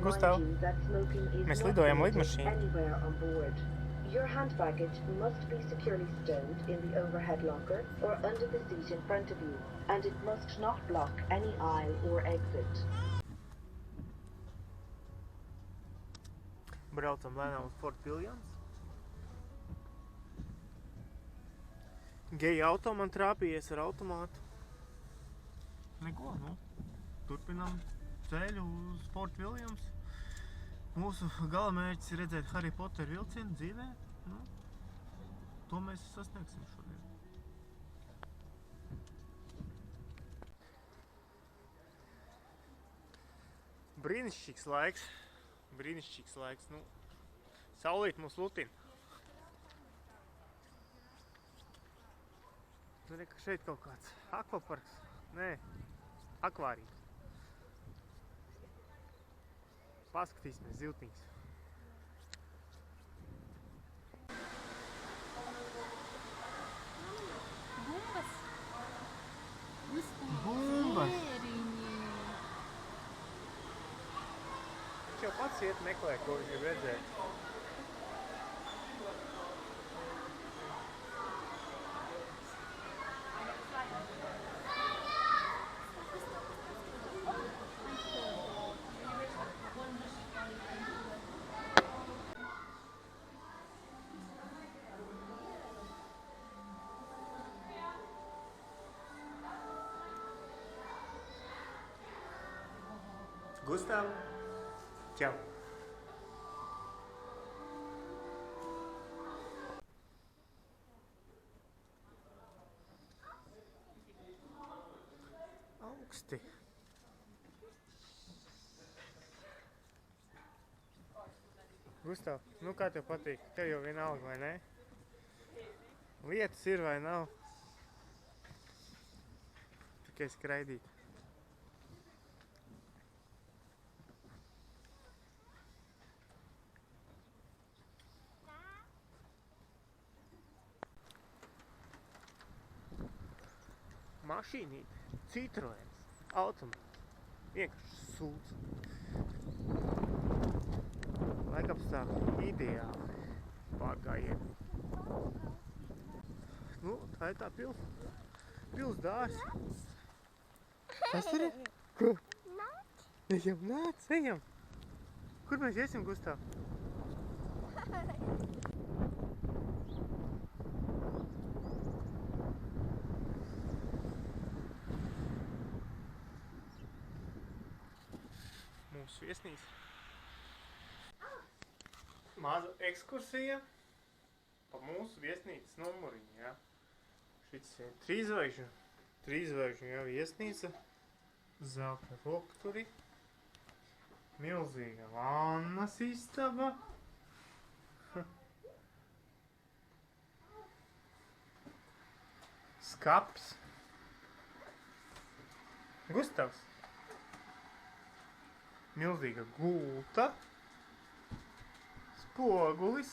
Gustav, mēs lidojam lidmašīnu. Your hand baggage must be securely stowed in the overhead locker or under the seat in front of you, and it must not block any aisle or exit. Braucam lēnām uz Fort Williams. Geja auto man trāpījies ar automātu. Neko, turpinām ceļu uz Fort Williams. Mūsu galamērķis ir redzēt Harry Potter vilcienu dzīvē. To mēs sasniegsim šodien. Brīnišķīgs laiks. Saulīt mūs lutina. Tur ir šeit kaut kāds akvaparks. Nē, akvārijas. Paskatīsimies ziltiņas. Bumbas! Viņš jau pats iet meklē, ko viņš grib redzēt. Gustav, čau! Augsti! Gustav, kā tev patīk? Tev jau vienalga, vai ne? Lietas ir vai nav? Tikai skraidīt. Mašīnīte, Citroens, automāts, vienkārši sūds. Laikapstākļi ideāli pārgājieni. Tā ir tā pils dārs. Kas tur ir? Ko? Nāc. Ejam. Kur mēs iesim, Gustav? Mūsu viesnīca. Maza ekskursija pa mūsu viesnīcas numuriņu, jā. Šis ir trīzvaigžņu jau viesnīca. Zelta rokturi. Milzīga vannas istaba. Skaps. Gustavs. Milzīga gulta. Spogulis.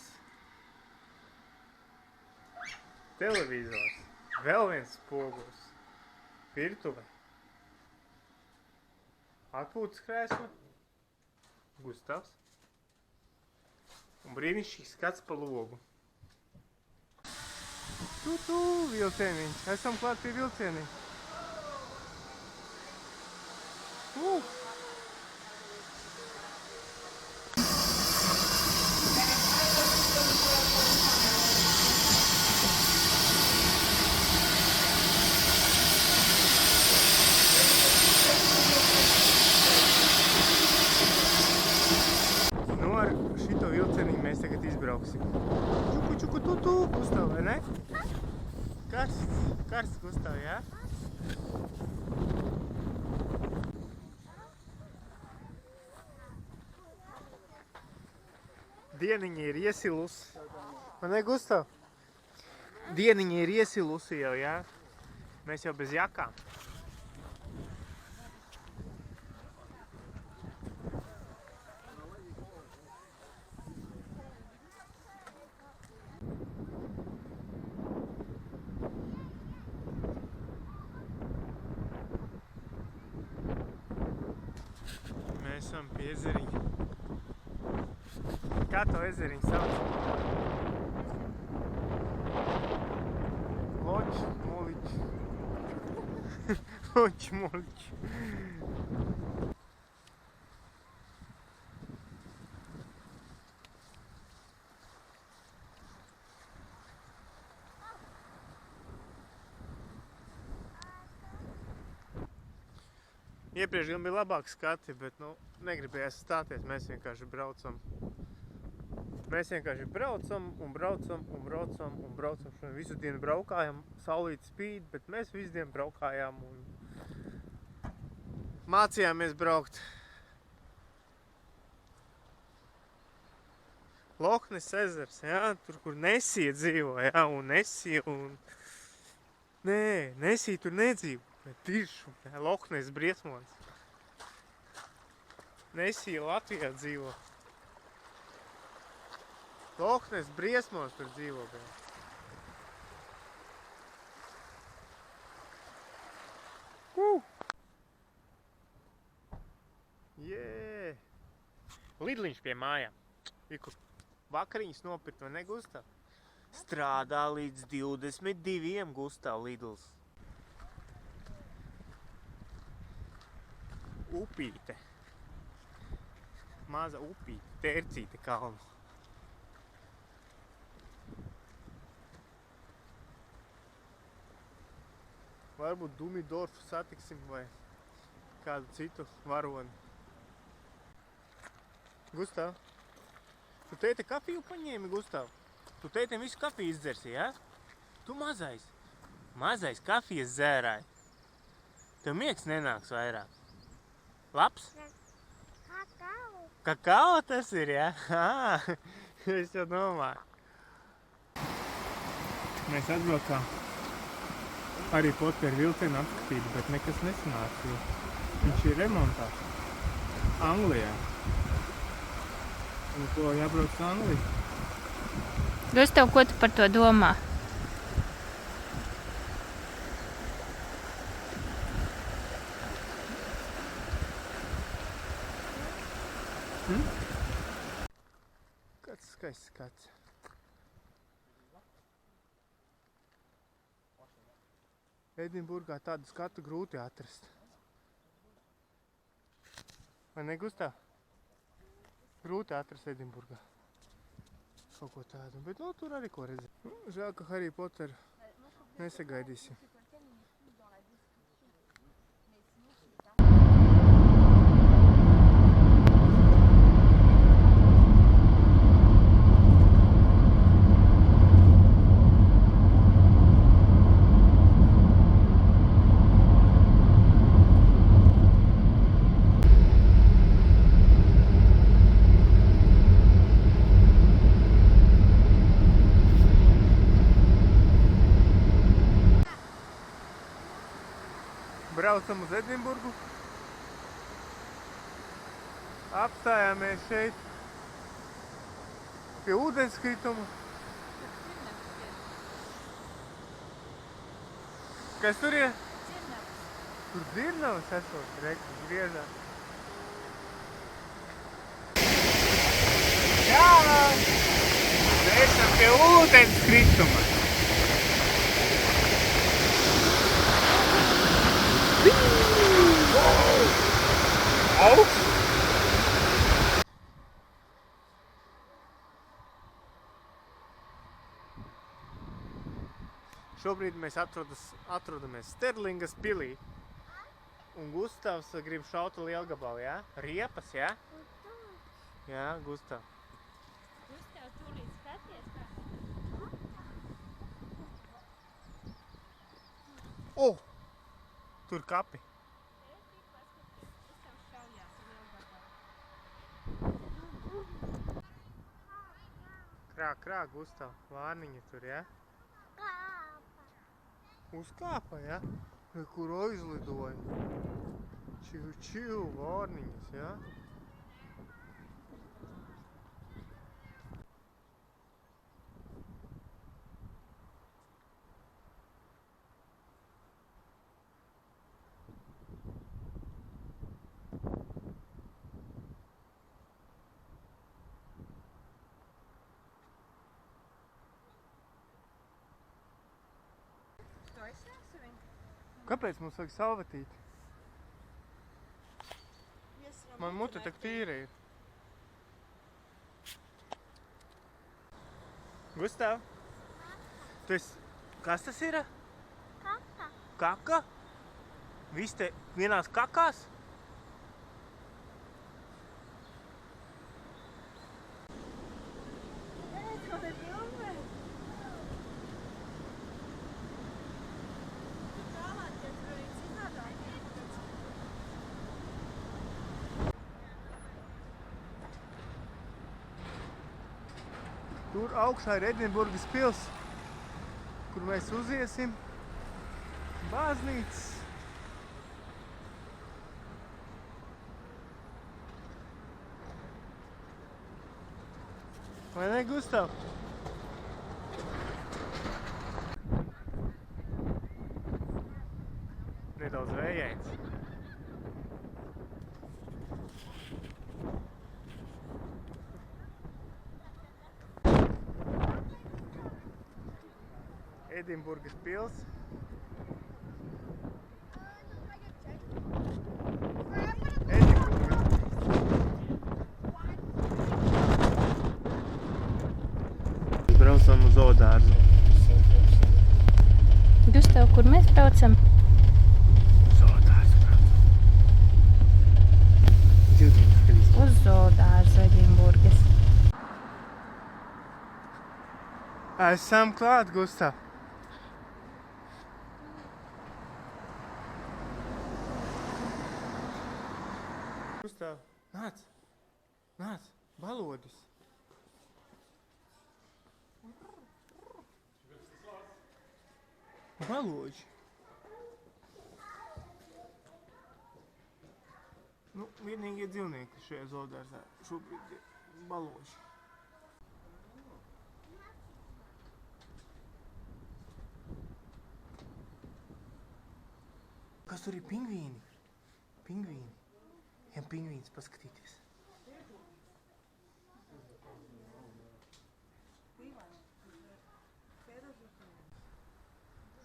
Televizors. Vēl viens spogulis. Virtuve. Atpūtas krēsla. Gustavs. Un brīnišķīgs skats pa logu. Vilcieniņš. Esam klāt pie vilcieniņa. Ar šito vilcieniņu mēs tagad izbrauksim. Čuku, Gustav, vai ne? Karsts, Gustav, jā? Dieniņa ir iesilusi. Vai ne, Gustav? Dieniņa ir iesilusi jau, jā? Mēs jau bez jakām. Mēs esam pie ezeriņa. Kā to ezeriņu sauc? Loķi, moliķi. Loķi, moliķi. Iepriekš gan bija labāki skati, bet, negribējās stāties, mēs vienkārši braucam. Mēs vienkārši braucam. Šodien visu dienu braukājam, saulīt spīd, bet mēs visu dienu braukājām un mācījāmies braukt. Lohnes ezers, jā, tur, kur Nesija dzīvo, jā, un Nesija un... Nē, Nesija tur nedzīvo. Tiršu, Lohnes briesmons. Nesija Latvijā dzīvo. Lohnes briesmons tur dzīvo. Jē! Lidliņš pie mājām. Vikur vakariņas nopirkt, vai ne, Gustav? Strādā līdz 22, Gustav, Lidls. Upīte. Maza upīte, Tērcīte kalnu. Varbūt Dumidorfu satiksim vai kādu citu varoni. Gustav, tu tēte kafiju paņēmi, Gustav? Tu tētiem visu kafiju izdzersi, jā? Tu mazais. Mazais kafijas dzērāji. Tev miegs nenāks vairāk. Labs? Kakao. Kakao tas ir, jā? Es jau domāju. Mēs atbraukām Harry Potter vilcienu apskatīt, bet nekas nesanāca, jo viņš ir remontā Anglijā. Un ko jābrauc uz Angliju? Gustav, ko tu par to domā? Kāds skaists skats. Edinburgā tādu skatu grūti atrast. Vai ne, Gustav? Grūti atrast Edinburgā. Kaut ko tādu, bet tur arī ko redzēt. Žēl, ka Harry Potter nesagaidīsim. Braucam uz Edinburgu. Apstājāmies šeit pie ūdenskrituma. Kas tur ir? Tur dzirnavas esot, reku, griežās. Jā! Mēs esam pie ūdenskrituma. Augsts! Šobrīd mēs atrodamies Sterlingas pilī. Un Gustavs grib šaut lielgabalu, jā? Riepas, jā? Jā, Gustav. Gustav, tūlīt skaties, kā. O! Tur kapi. Krā, Gustav, vārniņa tur, jā? Uzkāpa, jā? Kur aizlidoja. Čiu, vārniņas, jā? Kāpēc mums vajag salvetīt? Man mute tak tīra ir. Gustav? Tu esi... Kas tas ir? Kaka. Kaka? Viss te vienās kakās? Tur augšā ir Edinburgas pils, kur mēs uziesim. Baznīcas. Vai ne, Gustav? Nedaudz vējains. Edinburgas pils. Braucam uz zoodārzu. Gustav, kur mēs braucam? Zoodārzu braucam. Uz zoodārzu Edinburgas. Esam klāt, Gustav. Gustav, nāc. Nāc, balodis. Balodži. Nu, vienīgie dzīvnieki šajā zoodārzā šobrīd ir balodži. Kas tur ir? Pingvīni? Pingvīni. Ejam pingvīns paskatīties.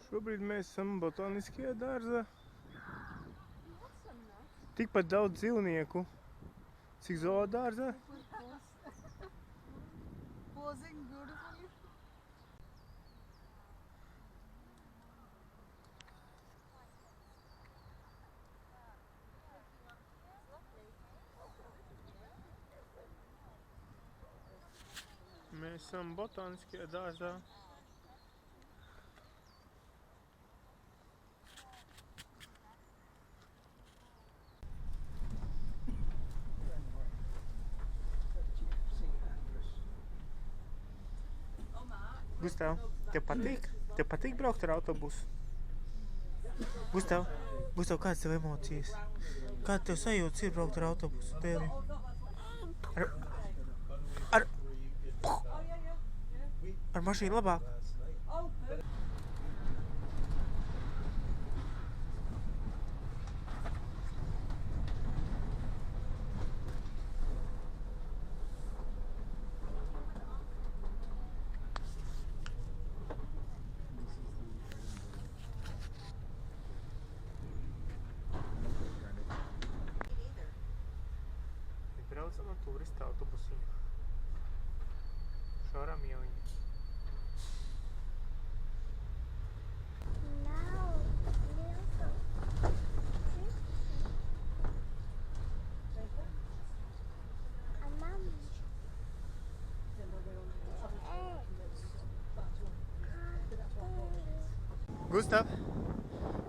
Šobrīd mēs esam botāniskajā dārzā. Tikpat daudz dzīvnieku, cik zoodārzā. Posing beautifully. Mēs esam botāniskajā dārzā. Gustav, tev patīk? Tev patīk braukt ar autobusu? Gustav, kādas tev emocijas? Kāda tev sajūtas ir braukt ar autobusu? Tevi? Ar mašīnu labāk? Braucam ar turista autobusiem. Šoram ieliņu. Gustav,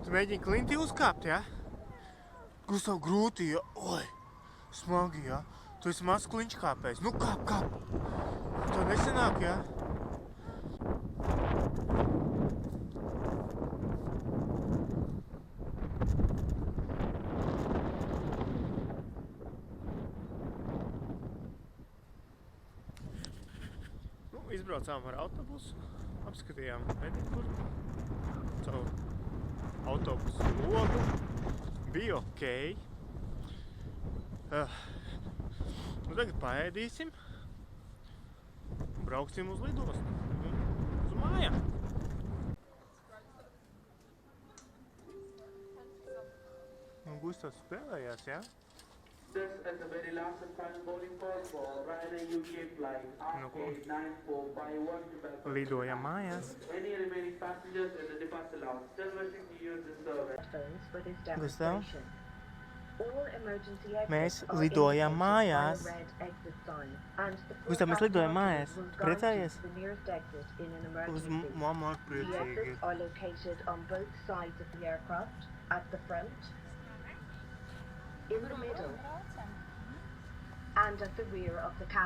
tu mēģini klinti uzkāpt, ja? Gustav, grūti, ja? Oi, smagi, ja? Tu esi mazs kliņš kāpējs. Nu, kāp! To nesanāk, ja? Nu, izbraucām ar autobusu, apskatījām Edinburgu. Caur autobusu logu. Bija okei. Nu, tagad paēdīsim. Brauksim uz lidostu. Uz mājām. Un Gustavs spēlējās, jā? This is the very last and final boarding call for Ryanair UK flight Nu ko? RK9451 to Belfast. Lidojam mājās. Any remaining passengers in the departure lounge still wishing to use this service. Phones for this Gustav? demonstration. All emergency Mēs exits are lidojam indicated mājās. by a red exit sign, and the full Gustav, mēs lidojam back mājās. will guide you Priecājies? to the nearest exit in an Uz emergency. mammu ar The priecīgi. exits are located on both sides of the aircraft, at the front, in the middle, and at the rear of the cabin.